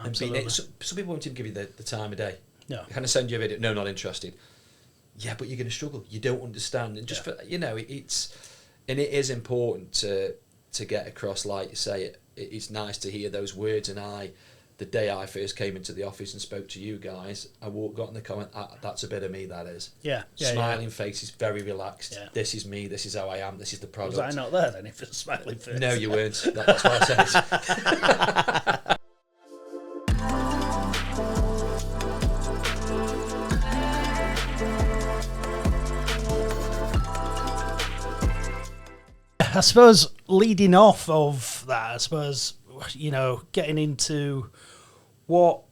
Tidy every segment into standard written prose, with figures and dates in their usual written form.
And being, some people won't even give you the time of day. No. They kind of send you a video, no, not interested. Yeah, but you're going to struggle. You don't understand. And just for, you know, it is important to get across, like you say, it's nice to hear those words. And the day I first came into the office and spoke to you guys, got in the comment, that's a bit of me, that is. Yeah. Smiling face, is very relaxed. Yeah. This is me, this is how I am, this is the product. Was I not there then, if it's a smiling face? No, you weren't. That's why I said it. I suppose leading off of that, getting into what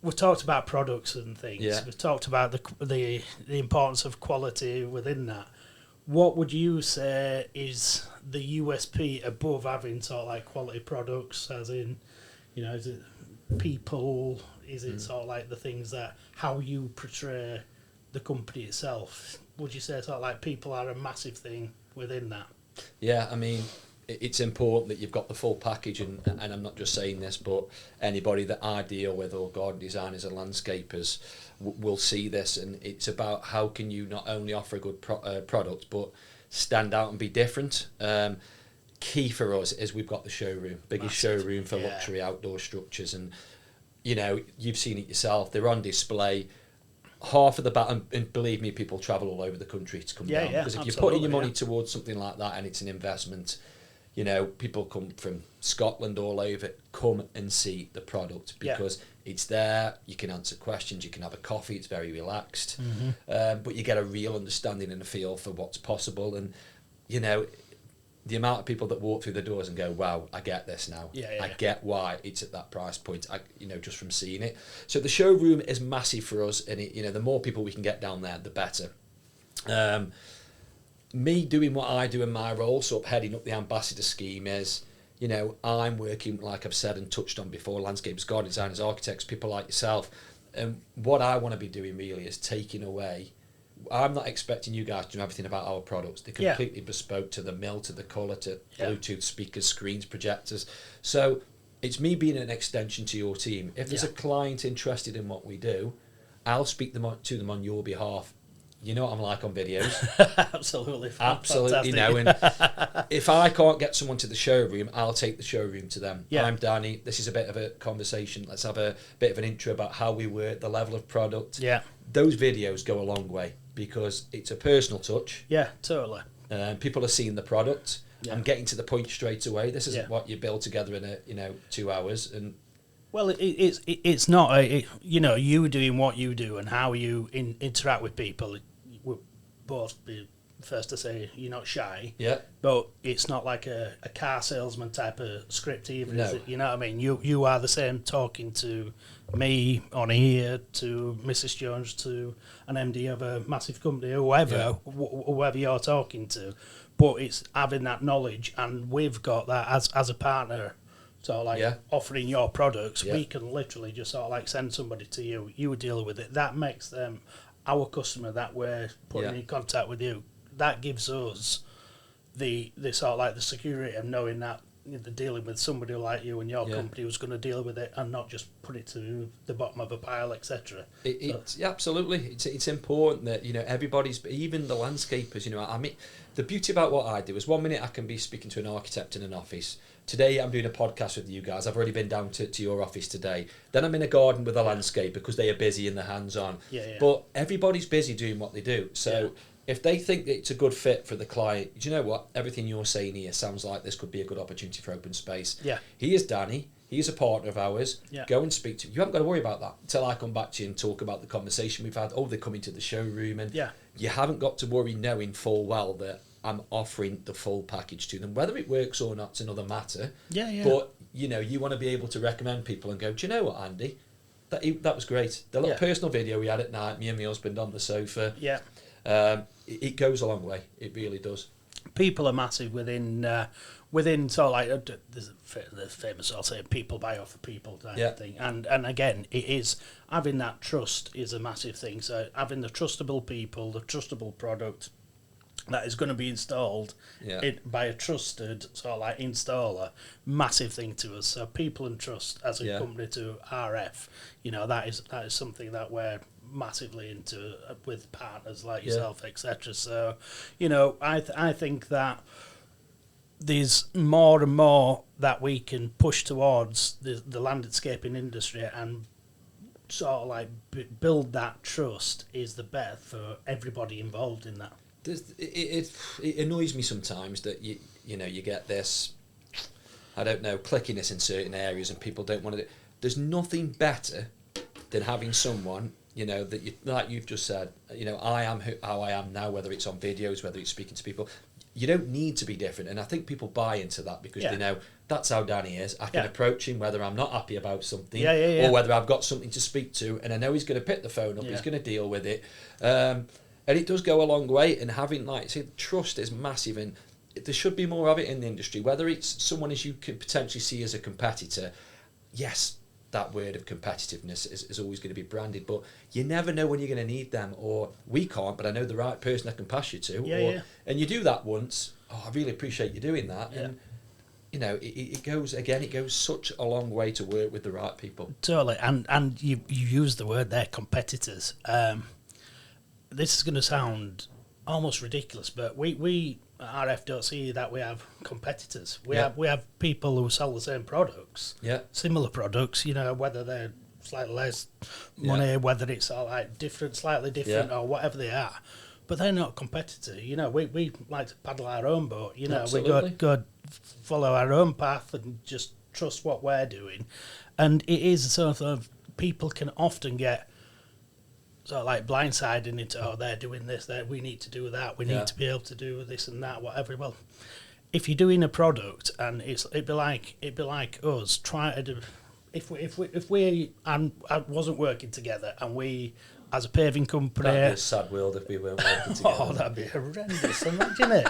we've talked about products and things. Yeah. We've talked about the importance of quality within that. What would you say is the USP above having sort of like quality products, as in, is it people? Is it sort of like the things that how you portray the company itself? Would you say sort of like people are a massive thing within that? Yeah, I mean, it's important that you've got the full package, and I'm not just saying this, but anybody that I deal with, or garden designers and landscapers, will see this, and it's about how can you not only offer a good product, but stand out and be different. Key for us is we've got the showroom, biggest showroom for luxury outdoor structures, and you've seen it yourself, they're on display. Half of the battle, and believe me, people travel all over the country to come down, because if you're putting your money towards something like that and it's an investment, people come from Scotland, all over, come and see the product, because it's there, you can answer questions, you can have a coffee, it's very relaxed, but you get a real understanding and a feel for what's possible. And the amount of people that walk through the doors and go, wow, I get this now. I get why it's at that price point, just from seeing it. So the showroom is massive for us, and the more people we can get down there, the better. Me doing what I do in my role, so heading up the ambassador scheme, is, I'm working, like I've said and touched on before, landscapers, garden designers, architects, people like yourself. And what I want to be doing really is taking away, I'm not expecting you guys to know everything about our products. They're completely bespoke to the mill, to the colour, to Bluetooth speakers, screens, projectors. So it's me being an extension to your team. If there's a client interested in what we do, I'll speak to them on your behalf. You know what I'm like on videos. Absolutely. Absolutely. And if I can't get someone to the showroom, I'll take the showroom to them. I'm Danny. This is a bit of a conversation. Let's have a bit of an intro about how we work, the level of product. Yeah. Those videos go a long way, because it's a personal touch. Yeah, totally. People are seeing the product. I'm getting to the point straight away. This isn't what you build together in 2 hours. And well, it's not you doing what you do and how you interact with people. We'll both be first to say you're not shy. Yeah. But it's not like a car salesman type of script either, No. is it? You know what I mean? You are the same talking to me on here, to Mrs. Jones, to an MD of a massive company, whoever you're talking to. But it's having that knowledge, and we've got that as a partner. So offering your products, we can literally just sort of like send somebody to you. You deal with it. That makes them our customer that we're putting in contact with you. That gives us the sort of like the security of knowing that they're dealing with somebody like you and your company who's going to deal with it and not just put it to the bottom of a pile, etc. Absolutely, it's important that everybody's, even the landscapers. I mean, the beauty about what I do is 1 minute I can be speaking to an architect in an office. Today I'm doing a podcast with you guys. I've already been down to your office today. Then I'm in a garden with a landscaper because they are busy and they're hands-on. But everybody's busy doing what they do. So if they think that it's a good fit for the client, do you know what? Everything you're saying here sounds like this could be a good opportunity for open space. Yeah. He is Danny. He's a partner of ours. Yeah. Go and speak to him. You haven't got to worry about that until I come back to you and talk about the conversation we've had. Oh, they're coming to the showroom. And you haven't got to worry knowing full well that I'm offering the full package to them. Whether it works or not is another matter. But, you want to be able to recommend people and go, do you know what, Andy? That was great. The little personal video we had at night, me and my husband on the sofa. Yeah. It goes a long way. It really does. People are massive within sort of like there's the famous I'll say people buy off of people type thing, and again it is having that trust is a massive thing. So having the trustable people, the trustable product, that is going to be installed by a trusted sort of like installer, massive thing to us. So people and trust as a company to RF, that is something that we're massively into with partners like yourself, etc. So, I think that there's more and more that we can push towards the landscaping industry, and sort of like build that trust is the better for everybody involved in that. It annoys me sometimes that you get this, I don't know, clickiness in certain areas and people don't want to do. There's nothing better than having someone, that you, like you've just said, I am how I am now, whether it's on videos, whether it's speaking to people. You don't need to be different, and I think people buy into that because they know that's how Danny is. I can approach him whether I'm not happy about something or whether I've got something to speak to, and I know he's going to pick the phone up, he's going to deal with it. And it does go a long way, and having, trust is massive, and there should be more of it in the industry, whether it's someone as you could potentially see as a competitor. Yes, that word of competitiveness is always going to be branded, but you never know when you're going to need them, or we can't, but I know the right person I can pass you to. And you do that once, I really appreciate you doing that. And, it goes such a long way to work with the right people. Totally, and you use the word there, competitors. This is going to sound almost ridiculous, but we at RF don't see that we have competitors. We have people who sell the same products, similar products. Whether they're slightly less money, whether it's all like slightly different, or whatever they are. But they're not competitors. We like to paddle our own boat. We go follow our own path and just trust what we're doing. And it is sort of, people can often get sort of like blindsided into, they're doing this, we need to do that, we need to be able to do this and that, whatever. Well, if you're doing a product, and it'd be like us trying to do, if we and I wasn't working together, and we as a paving company, that'd be a sad world if we weren't working together. That'd be horrendous. Imagine it.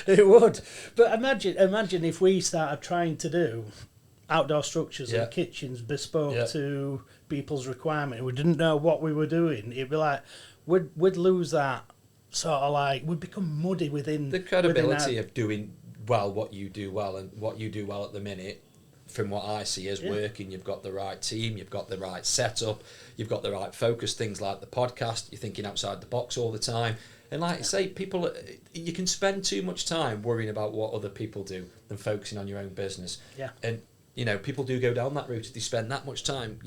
It would. But imagine if we started trying to do outdoor structures and kitchens bespoke to people's requirement. We didn't know what we were doing. It'd be like we'd lose that sort of like, we'd become muddy within the credibility of doing well what you do well, and what you do well at the minute. From what I see as working, you've got the right team, you've got the right setup, you've got the right focus. Things like the podcast, you're thinking outside the box all the time. And like I say, people, you can spend too much time worrying about what other people do than focusing on your own business. Yeah. And people do go down that route. They spend that much time,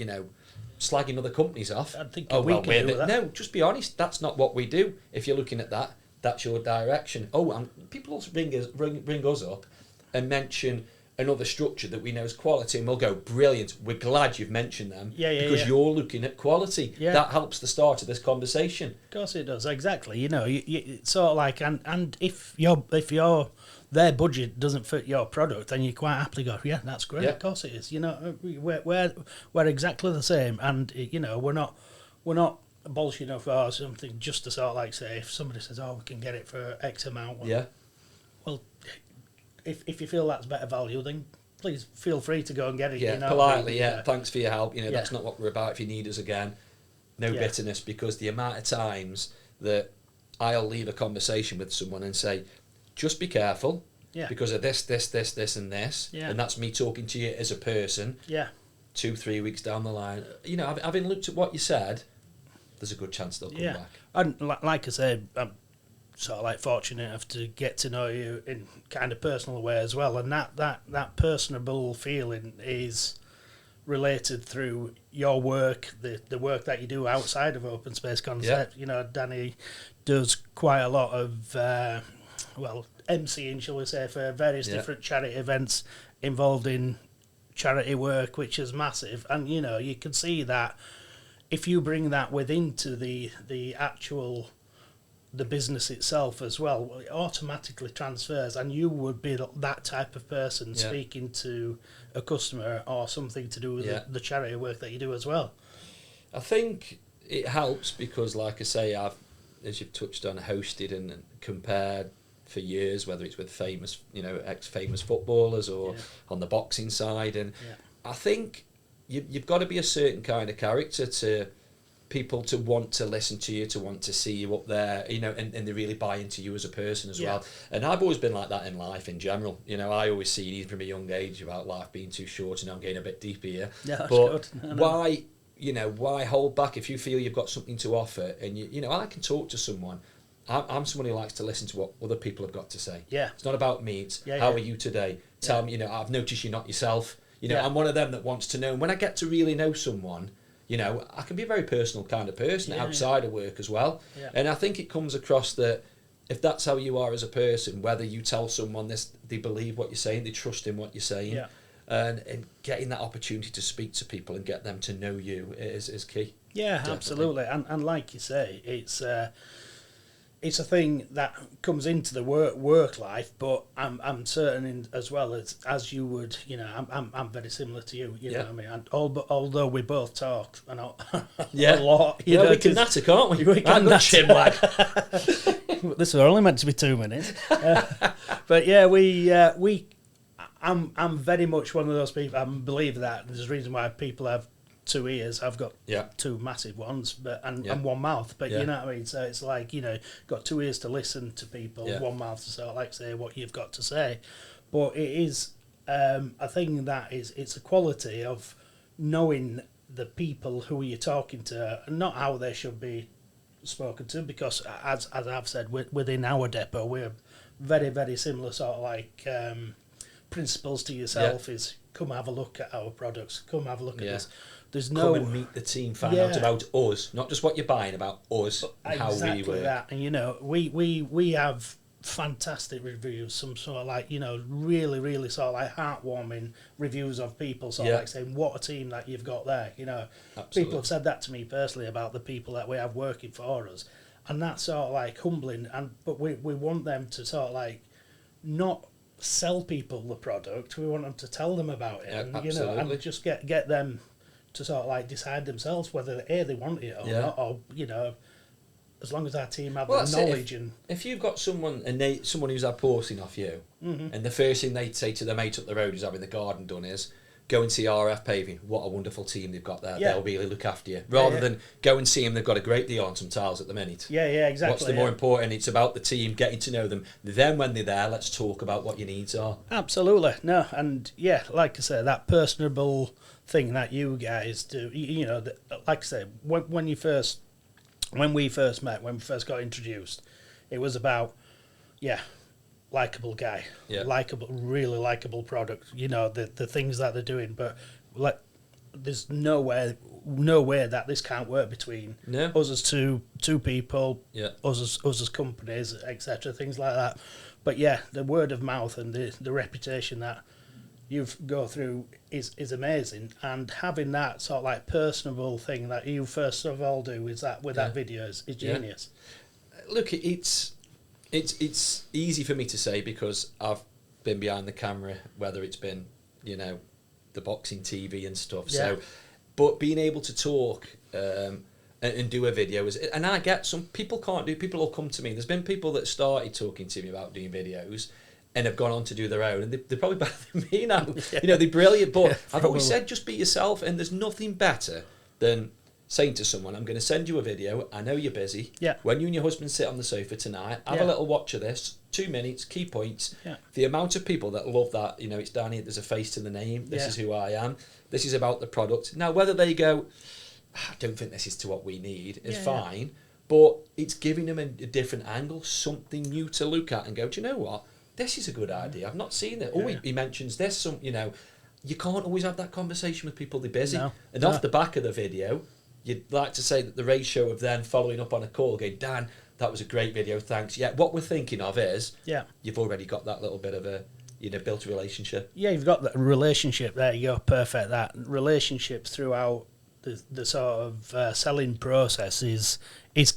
slagging other companies off. I think we can do that. No, just be honest. That's not what we do. If you're looking at that, that's your direction. People also ring us up and mention another structure that we know is quality, and we'll go, brilliant, we're glad you've mentioned them, because you're looking at quality. That helps the start of this conversation. Of course it does, exactly. You it's sort of like, and if their budget doesn't fit your product, then you quite happily go, that's great. Of course it is. We're exactly the same, and we're not bullshitting or something just to sort of like say, if somebody says, we can get it for X amount. Well, if you feel that's better value, then please feel free to go and get it. Politely, thanks for your help. That's not what we're about. If you need us again, no bitterness, because the amount of times that I'll leave a conversation with someone and say, just be careful, because of this, and this, and that's me talking to you as a person. 2-3 weeks down the line, having looked at what you said, there's a good chance they'll come back. And like I said, I'm sort of like fortunate enough to get to know you in kind of personal way as well, and that personable feeling is related through your work, the work that you do outside of Open Space Concept. Danny does quite a lot of emceeing, shall we say, for various different charity events involved in charity work, which is massive. And you can see that if you bring that within to the actual the business itself as well, it automatically transfers, and you would be that type of person speaking to a customer or something to do with the charity work that you do as well. I think it helps because, like I say, I've, as you've touched on, hosted and compared for years, whether it's with famous, ex-famous footballers or on the boxing side, and I think you've got to be a certain kind of character to people to want to listen to you, to want to see you up there, you know, and they really buy into you as a person as well. And I've always been like that in life in general. You know, I always see, even from a young age, about life being too short, and I'm getting a bit deeper here. Yeah, that's but good. why, you know, why hold back if you feel you've got something to offer? And you know, I can talk to someone. I'm someone who likes to listen to what other people have got to say. Yeah. It's not about me. It's how are you today? Tell me, you know, I've noticed you're not yourself. You know, I'm one of them that wants to know. And when I get to really know someone, you know, I can be a very personal kind of person outside of work as well. Yeah. And I think it comes across that if that's how you are as a person, whether you tell someone this, they believe what you're saying, they trust in what you're saying, and getting that opportunity to speak to people and get them to know you is key. Yeah, definitely. Absolutely. And like you say, it's a thing that comes into the work life, but I'm certain as well as you would, you know, I'm very similar to you. You know what I mean? And although we both talk a lot, you know, we can natter, can't we? We can natter. Chin wag. This was only meant to be 2 minutes, but yeah, I'm very much one of those people. I believe that there's a reason why people have 2 ears. I've got 2 massive ones, and one mouth. But you know what I mean. So it's like, you know, got 2 ears to listen to people, one mouth to sort of like say what you've got to say. But it is a thing that it's a quality of knowing the people who you're talking to, and not how they should be spoken to. Because as I've said, within our depot, we're very, very similar sort of like principles to yourself. Is come have a look at our products. Come have a look at this. There's no come and meet the team, find out about us, not just what you're buying, about us and how we work. That. And you know, we have fantastic reviews, some sort of like, you know, really, really sort of like heartwarming reviews of people sort of like saying what a team that you've got there. You know, people have said that to me personally about the people that we have working for us, and that's sort of like humbling. But we want them to sort of like not sell people the product. We want them to tell them about it, and you know, and just get them to sort of like decide themselves whether they want it or not, or you know, as long as our team have the knowledge. If you've got someone who's had porcelain off you, and the first thing they'd say to their mate up the road who's having the garden done is go and see RF Paving. What a wonderful team they've got there. They'll really look after you. Rather than go and see them, they've got a great deal on some tiles at the minute. Yeah, exactly. What's the more important? It's about the team, getting to know them. Then when they're there, let's talk about what your needs are. Absolutely. No, and yeah, like I say, that personable thing that you guys do, you know, like I say, when we first met, when we first got introduced, it was about, likeable guy, really likeable product, you know, the things that they're doing, but like, there's no way that this can't work between us as two people, us as companies, etc., things like that. But the word of mouth and the reputation that you've go through is amazing, and having that sort of like personable thing that you first of all do is that with that video is genius. Look, it's easy for me to say because I've been behind the camera, whether it's been, you know, the boxing TV and stuff. So, but being able to talk and do a video and I get some people can't do. People will come to me. There's been people that started talking to me about doing videos and have gone on to do their own, and they're probably better than me now. You know, they're brilliant, but I've always said just be yourself, and there's nothing better than saying to someone, I'm going to send you a video, I know you're busy, when you and your husband sit on the sofa tonight, have a little watch of this, 2 minutes, key points. The amount of people that love that, you know, it's down here, there's a face to the name, this is who I am, this is about the product. Now, whether they go, I don't think this is to what we need, is fine, but it's giving them a different angle, something new to look at and go, do you know what? This is a good idea. I've not seen it. He mentions this. You know, you can't always have that conversation with people. They're busy. And off the back of the video, you'd like to say that the ratio of then following up on a call, going, Dan, that was a great video, thanks. Yeah, what we're thinking of is, you've already got that little bit of a, you know, built a relationship. Yeah, you've got that relationship. There you go, perfect. That relationship throughout the sort of selling process is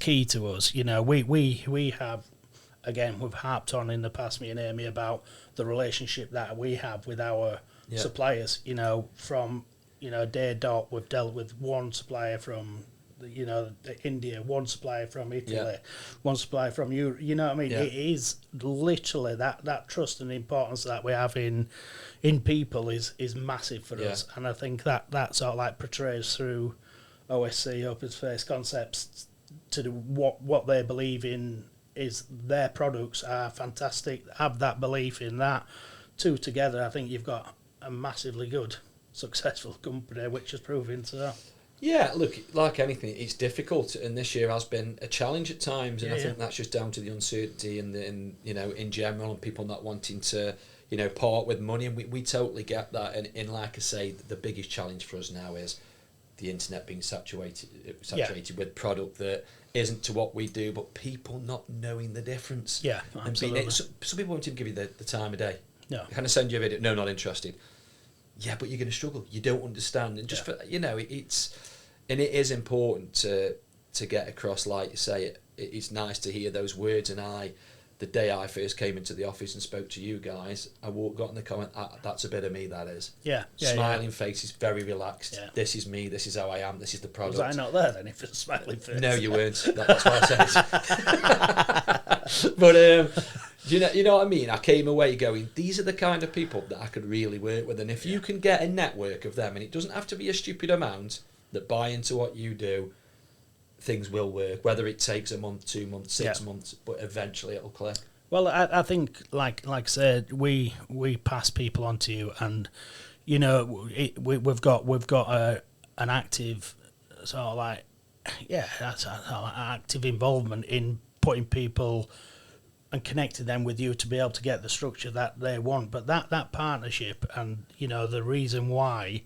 key to us. You know, we have. Again, we've harped on in the past, me and Amy, about the relationship that we have with our suppliers. You know, from, you know, day dot, we've dealt with one supplier from, you know, India, one supplier from Italy, one supplier from Europe. You know what I mean? It is literally that trust and importance that we have in people is massive for us, and I think that sort of like portrays through OSC, Open Space Concepts, to do what they believe in is their products are fantastic. Have that belief in that. Two together, I think you've got a massively good, successful company, which has proven so. Yeah, look, like anything, it's difficult, and this year has been a challenge at times, and I think that's just down to the uncertainty and in general, and people not wanting to part with money, and we totally get that. And like I say, the biggest challenge for us now is the internet being saturated with product that isn't to what we do, but people not knowing the difference. Yeah, absolutely. And some people won't even give you the time of day. No, Kind of send you a video. No, not interested. Yeah, but you're going to struggle. You don't understand, and just for it is important to get across. Like you say, it's nice to hear those words. And the day I first came into the office and spoke to you guys, got in the comment, that's a bit of me, that is. Yeah. Smiling faces, very relaxed. Yeah. This is me, this is how I am, this is the product. Was I not there then if it's a smiling face? No, you weren't. That's why I said it. But you know what I mean? I came away going, these are the kind of people that I could really work with. And if you can get a network of them, and it doesn't have to be a stupid amount, that buy into what you do, things will work, whether it takes a month, 2 months, 6 months, but eventually it'll click. Well, I think, like I said, we pass people on to you, and we've got an active sort of like that's active involvement in putting people and connecting them with you to be able to get the structure that they want. But that partnership, and the reason why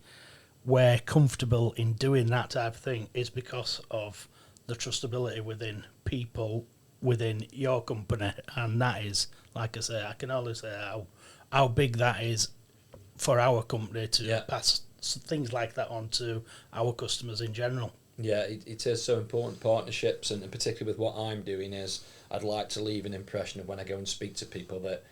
we're comfortable in doing that type of thing is because of the trustability within people within your company, and that is, like I say, I can only say how big that is for our company to pass things like that on to our customers in general. Yeah, it is so important, partnerships, and particularly with what I'm doing is I'd like to leave an impression of when I go and speak to people that,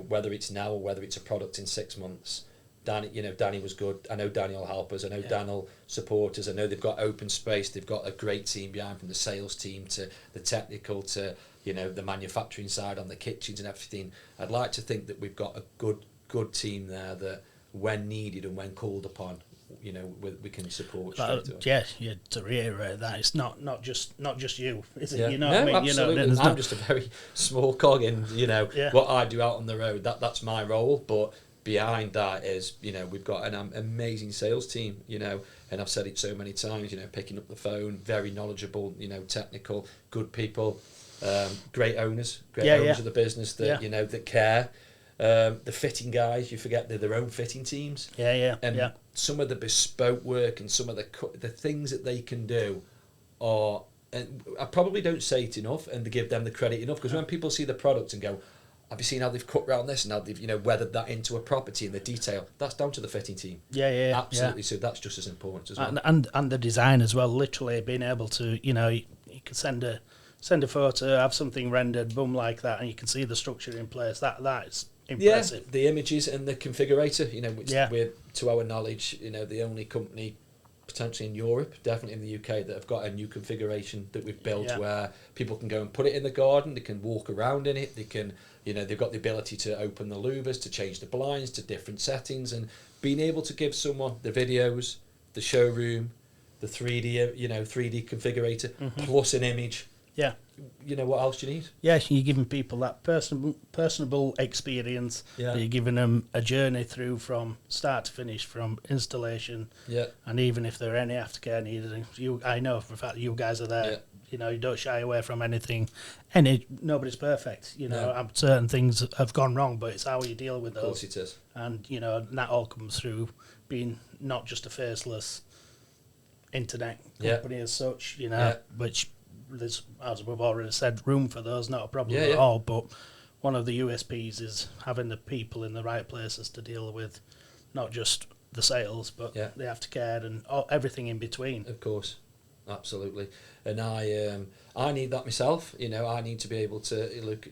whether it's now or whether it's a product in 6 months, Danny was good. I know Danny will help us. I know Dan will support us. I know they've got open space. They've got a great team behind, from the sales team to the technical to the manufacturing side on the kitchens and everything. I'd like to think that we've got a good team there that, when needed and when called upon, we can support straight away. Yeah. To reiterate that, it's not just you, is it? Yeah. What I mean? Absolutely. I'm just a very small cog in what I do out on the road. That's my role, but behind that is, we've got an amazing sales team, and I've said it so many times, picking up the phone, very knowledgeable, technical, good people, great owners of the business that, that care. The fitting guys, you forget they're their own fitting teams. And some of the bespoke work and some of the things that they can do are, and I probably don't say it enough and to give them the credit enough, because when people see the product and go, have you seen how they've cut around this and how they've weathered that into a property and the detail? That's down to the fitting team. Absolutely. So that's just as important as well. And the design as well. Literally being able to, you can send a photo, have something rendered, boom, like that, and you can see the structure in place. That is impressive. Yeah, the images and the configurator. Which we're, to our knowledge, the only company potentially in Europe, definitely in the UK, that have got a new configuration that we've built where people can go and put it in the garden. They can walk around in it. They can. They've got the ability to open the louvers, to change the blinds to different settings, and being able to give someone the videos, the showroom, the 3D, 3D configurator, plus an image. Yeah. What else do you need? Yeah, you're giving people that personable experience. Yeah. You're giving them a journey through from start to finish, from installation. Yeah. And even if there are any aftercare needed, I know for a fact you guys are there. Yeah. You don't shy away from anything. Nobody's perfect. No. Certain things have gone wrong, but it's how you deal with those. Of course it is. And, that all comes through being not just a faceless internet company as such, which there's, as we've already said, room for those, not a problem at all. But one of the USPs is having the people in the right places to deal with not just the sales, but the aftercare and everything in between. Of course. Absolutely, and I need that myself. I need to be able to look.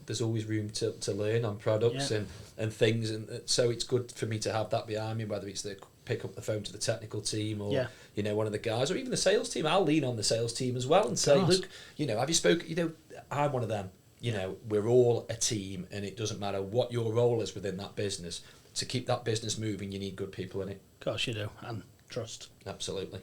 There's always room to learn on products and things, and so it's good for me to have that behind me. Whether it's to pick up the phone to the technical team or one of the guys, or even the sales team. I'll lean on the sales team as well and say, look, have you spoken? I'm one of them. We're all a team, and it doesn't matter what your role is within that business. To keep that business moving, you need good people in it. Of course you do, and trust. Absolutely.